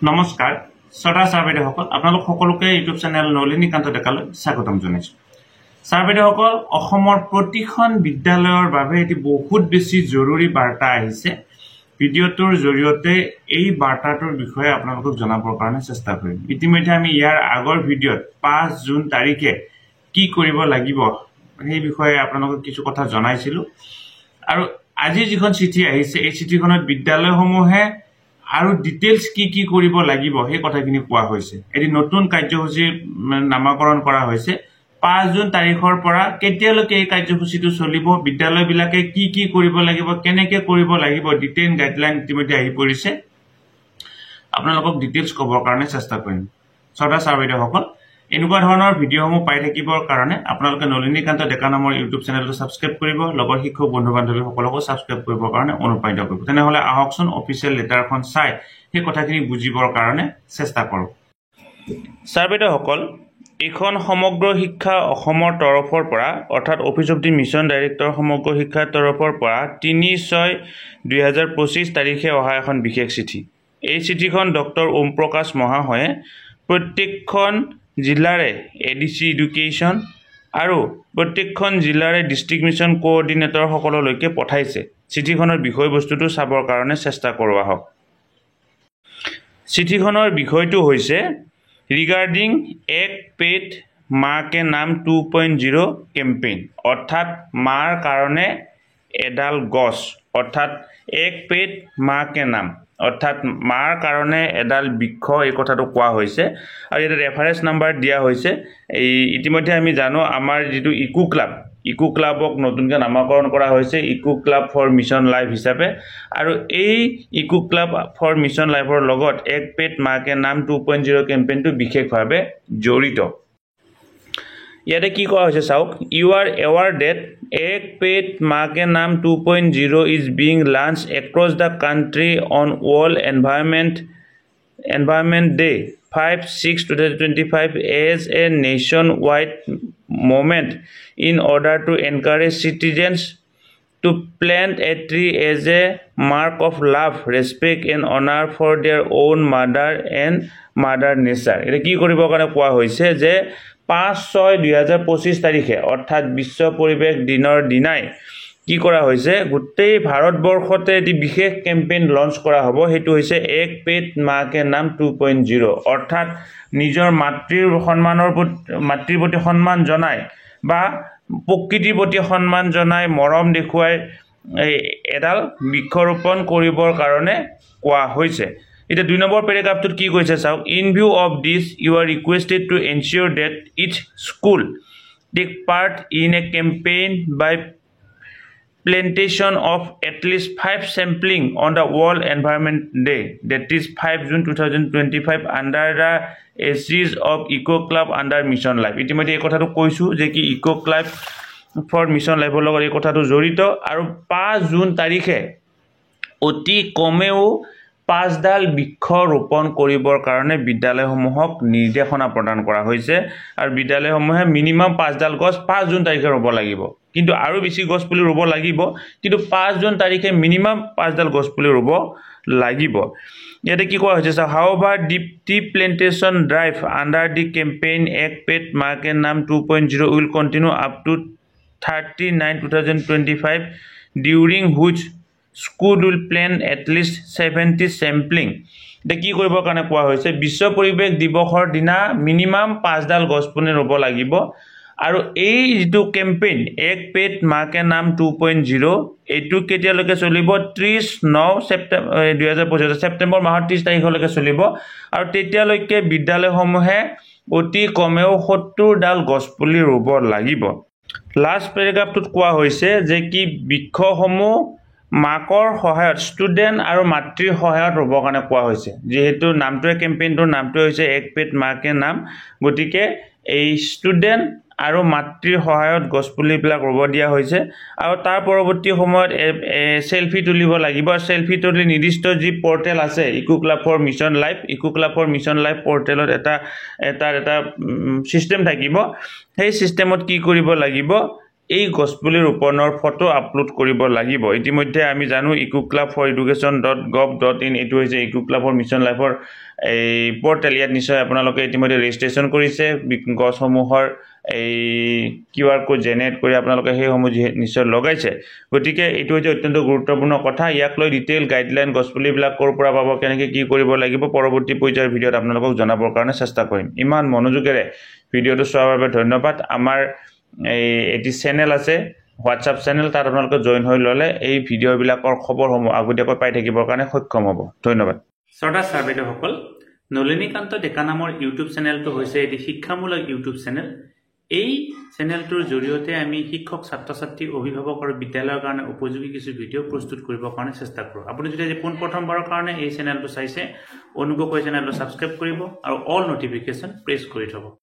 নমস্কাৰ শ্ৰোতা ছাৰ বাইদেউসকল আপোনালোক সকলোকে ইউটিউব চেনেল নলিনীকান্ত ডেকালৈ স্বাগতম জনাইছো ছাৰ বাইদেউসকল অসমৰ প্ৰতিখন বিদ্যালয়ৰ বাবে এটি বহুত বেছি জৰুৰী বাৰ্তা আহিছে ভিডিঅ'টোৰ জৰিয়তে এই বাৰ্তাটোৰ বিষয়ে আপোনালোকক জনাবৰ কাৰণে চেষ্টা কৰিম ইতিমধ্যে আমি ইয়াৰ আগৰ ভিডিঅ'ত 5 জুন তাৰিখে কি কৰিব লাগিব সেই বিষয়ে আপোনালোকক কিছু কথা জনাইছিলো আৰু আজি যিখন চিঠি আহিছে এই চিঠিখনত বিদ্যালয়সমূহে আৰু ডিটেইলস কি কৰিব লাগিব সেই কথাখিনি কোৱা হৈছে এটি নতুন কাৰ্যসূচী নামকৰণ কৰা হৈছে 5 জুন তাৰিখৰ পৰা কেতিয়ালৈকে এই কাৰ্যসূচীটো চলিব বিদ্যালয়বিলাকে কি কৰিব লাগিব কেনেকৈ কৰিব লাগিব ডিটেইল গাইডলাইন ইতিমধ্যে আহি পৰিছে আপোনালোকক ডিটেইলস ক'বৰ কাৰণে চেষ্টা কৰিম শ্ৰোতা ছাৰ বাইদেউসকল এনেকুৱা ধৰণৰ ভিডিঅ'সমূহ পাই থাকিবৰ কাৰণে আপোনালোকে নলিনীকান্ত ডেকা নামৰ ইউটিউব চেনেলটো সাবস্ক্ৰাইব কৰিব লগৰ শিক্ষক বন্ধু বান্ধৱীসকলকো সাবস্ক্ৰাইব কৰিবৰ কাৰণে অনুপ্ৰাণিত কৰিব তেনেহলে আহকচোন অফিচিয়েল লেটাৰখন চাই সেই কথাখিনি বুজিবৰ কাৰণে চেষ্টা কৰোঁ ছাৰ বাইদেউসকল এখন সমগ্ৰ শিক্ষা অসমৰ তৰফৰ পৰা অৰ্থাৎ office of the mission director সমগ্ৰ শিক্ষাৰ তৰফৰ পৰা 3/6/2025 তাৰিখে অহা এখন বিশেষ চিঠি এই চিঠিখন ডক্টৰ ওম প্ৰকাশ মহাশয়ে প্ৰত্যেকখন জিলাৰে এডিসি এডুকেশ্যন আৰু প্ৰত্যেকখন জিলাৰে ডিস্ট্ৰিক্ট মিছন কোঅৰ্ডিনেটৰ সকললৈকে পঠাইছে চিঠিখনৰ বিষয়বস্তুটো চাবৰ কাৰণে চেষ্টা কৰোৱা হওক চিঠিখনৰ বিষয়টো হৈছে ৰিগাৰ্ডিং এক পেট মা কে নাম 2.0 কেম্পেইন অৰ্থাৎ মাৰ কাৰণে এডাল গছ অৰ্থাৎ এক পেট মা কে নাম অৰ্থাৎ মাৰ কাৰণে এডাল বৃক্ষ এই কথাটো কোৱা হৈছে আৰু এটা ৰেফাৰেন্স নাম্বাৰ দিয়া হৈছে এই ইতিমধ্যে আমি জানো আমাৰ যেটো ইকো ক্লাবক নতুনকৈ নামকৰণ কৰা হৈছে eco club for mission life হিচাপে আৰু এই ইকো ক্লাব ফৰ মিছন লাইফৰ লগত এক পেট মা কে নাম 2.0 কেম্পেইনটো বিশেষভাৱে জড়িত ইয়াতে কি কোৱা হৈছে চাওক ইউ আৰ এৱাৰ ডেট এক পেট মা কে নাম 2.0 is being launched across the country on World Environment Day 5/6/2025 as a nationwide movement in order to encourage citizens to plant a tree as a mark of love, respect and honor for their own mother and mother nature. এটা কি কৰিব কাৰণে কোৱা হৈছে যে 5/6/2025 তাৰিখে অৰ্থাৎ বিশ্ব পৰিৱেশ দিনৰ দিনাই কি কৰা হৈছে গোটেই ভাৰতবৰ্ষতে এটি বিশেষ কেম্পেইন লঞ্চ কৰা হ'ব হেতু হৈছে এক পেট মা কে নাম 2.0 অৰ্থাৎ নিজৰ মাতৃৰ প্ৰতি সন্মান জনাই বা প্ৰকৃতিৰ প্ৰতি সন্মান জনাই মৰম দেখুৱাই এডাল বৃক্ষৰোপণ কৰিবৰ কাৰণে কোৱা হৈছে এটা 2 নম্বৰ পেৰাগ্ৰাফটোত কি কৈছে চাওক in view of this you are requested to ensure that each school take part in a campaign by plantation of at least 5 sampling on the World Environment Day, that is 5 June 2025 under the series of Eco Club under Mission Life. ইতিমধ্যে এই কথাটো কৈছো যে কি Eco Club for Mission Life লগত এই কথাটো জড়িত আৰু 5 জুন তাৰিখে অতি কমেও 5 ডাল বৃক্ষ ৰোপণ কৰিবৰ কাৰণে বিদ্যালয়সমূহক নিৰ্দেশনা প্ৰদান কৰা হৈছে আৰু বিদ্যালয়সমূহে মিনিমাম 5 ডাল গছ 5 জুন তাৰিখে ৰোব লাগিব কিন্তু আৰু বেছি গছ পুলি ৰোব লাগিব কিন্তু 5 জুন তাৰিখে মিনিমাম 5 ডাল গছ পুলি ৰোব লাগিব ইয়াতে কি কোৱা হৈছে however the plantation drive under the campaign এক পেট মা কে নাম 2.0 will continue up to 30/9/2025 during which school will plant at least 70 sampling the কি কৰিব কাৰণে কোৱা হৈছে বিশ্ব পৰিৱেশ দিৱসৰ দিনা মিনিমাম 5 ডাল গছ পুলি ৰোব লাগিব আৰু এই যেটো কেম্পেইন এক পেট মা কে নাম 2.0 এটো কেতিয়ালৈকে চলিব 30/9/2025 সেপ্টেম্বৰ মাহৰ 30 তাৰিখলৈকে চলিব আৰু তেতিয়ালৈকে বিদ্যালয়সমূহে অতি কমেও 70 ডাল গছপুলি ৰোব লাগিব লাষ্ট পেৰাগ্ৰাফটোত কোৱা হৈছে যে কি বৃক্ষসমূহ মাকৰ সহায়ত ষ্টুডেন্ট আৰু মাতৃৰ সহায়ত ৰোব কাৰণে কোৱা হৈছে যেহেতু নামটোৱে কেম্পেইনটোৰ নামটো হৈছে এক পেট মা কে নাম গতিকে এই ষ্টুডেন্ট আৰু মাতৃৰ সহায়ত গছপুলিবিলাক ৰোব দিয়া হৈছে আৰু তাৰ পৰৱৰ্তী সময়ত সেলফি তুলিব লাগিব সেলফি তুলি নিৰ্দিষ্ট যি পৰ্টেল আছে eco club for mission life পৰ্টেলত এটা সিস্টেম থাকিব সেই সিস্টেমত কি কৰিব লাগিব এই গছপুলি ৰোপণৰ ফটো আপলোড কৰিব লাগিব ইতিমধ্যে আমি জানো ecoClubForEducation.gov.in এইটো হৈছে ecoClubৰ মিছন লাইফৰ এই পৰ্টেল ইয়াত নিশ্চয় আপোনালোকে ইতিমধ্যে ৰেজিষ্ট্ৰেচন কৰিছে গছসমূহৰ এই QR কোড জেনেৰেট কৰি আপোনালোকে সেইসমূহ নিশ্চয় লগাইছে গতিকে এইটো হৈছে অত্যন্ত গুৰুত্বপূৰ্ণ কথা ইয়াক লৈ ডিটেইল গাইডলাইন গছপুলিবিলাক ক'ৰ পৰা পাব কেনেকৈ কি কৰিব লাগিব পৰৱৰ্তী পৰ্যায়ৰ ভিডিঅ'ত আপোনালোকক জনাবৰ কাৰণে চেষ্টা কৰিম ইমান মনোযোগেৰে ভিডিঅ'টো চোৱাৰ বাবে ধন্যবাদ আমাৰ এটি চেনেল আছে হোৱাটছআপ চেনেল তাত আপোনালোকে জয়েন হৈ ল'লে এই ভিডিঅ'বিলাকৰ খবৰসমূহ আগতীয়াকৈ পাই থাকিবৰ কাৰণে সক্ষম হ'ব ধন্যবাদ শ্ৰোতা ছাৰ্ভেইটৰসকল নলিনীকান্ত ডেকা নামৰ ইউটিউব চেনেলটো হৈছে এটি শিক্ষামূলক ইউটিউব চেনেল এই চেনেলটোৰ জৰিয়তে আমি শিক্ষক ছাত্ৰ ছাত্ৰী অভিভাৱক আৰু বিদ্যালয়ৰ কাৰণে উপযোগী কিছু ভিডিঅ' প্ৰস্তুত কৰিবৰ কাৰণে চেষ্টা কৰোঁ আপুনি যদি আজি প্ৰথমবাৰৰ কাৰণে এই চেনেলটো চাইছে অনুগ্ৰহ কৰি চেনেলটো ছাবস্ক্ৰাইব কৰিব আৰু অল নটিফিকেশ্যন প্ৰেছ কৰি থ'ব